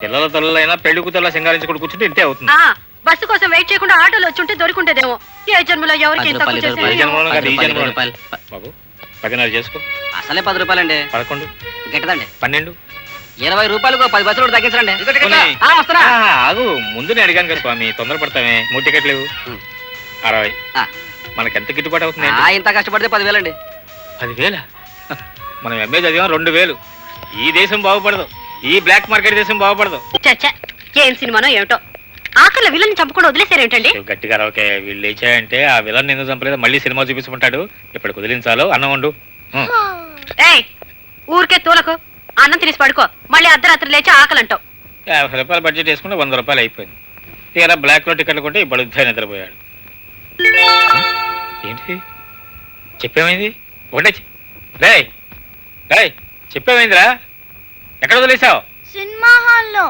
పిల్లల తల్లులైనా పెళ్లి కూతుర్లా సింగారించుకుంటూ కూర్చుంటే ఇంతే అవుతుంది. బస్సు కోసం వెయిట్ చేయకుండా ఆటోలో వచ్చుంటే దొరికిండేదేమో. ఏ జన్మలో ఎవరికి ఇంత తక్కువ చేశారు? ఈ జన్మలోనూ కాదు, ఈ జన్మలోనూ. బాబు 10.5 చేసుకో. అసలే 10 రూపాయలండి. 11, గిట్టదండి. 12. 20 రూపాయలకు 10 బస్సులు తగ్గించండి. వస్తారా? ఆగు, ముందు నేను అడిగాను కదా స్వామి, తొందరపడతామే. 3 టికెట్లు 60. మనకి ఎంత గిట్టుబాటు అవుతుంది? ఇంత కష్టపడితే 10,000 అండి. 10,000? మనం ఎంఏ చదివాం 2,000. ఈ దేశం బాగుపడదు, ఈ బ్లాక్ మార్కెట్ దేశం బాగుపడదు. చచ్చా, ఏం సినిమానో ఏమిటో. ఆఖరిలో విలన్ చంపకుండా వదిలేసారేంటండి? గట్టిగా ఓకే, వీళ్ళు లేచాయంటే ఆ విలన్ ఎందుకు చంపలేదు మళ్ళీ సినిమా చూపించుకుంటాడు. ఇప్పుడు కుదిరించాలో అన్నం వండు. ఏయ్, ఊరికే తూలకు అన్నం తినేసి పడుకో. మళ్ళీ అర్ధరాత్రి లేచి ఆకలంటావు. 50 రూపాయలు బడ్జెట్ వేసుకుంటే 100 రూపాయలు అయిపోయింది. తీరా బ్లాక్ లో టికెట్లు కొంటే ఇప్పుడు యుద్ధాన్ని నిద్రపోయాడు. ఏంటి చెప్పేమైంది? ఒకటే రే రే చెప్పేమైందిరా? ఎక్కడ వదిలేసావు? సినిమా హాల్లో.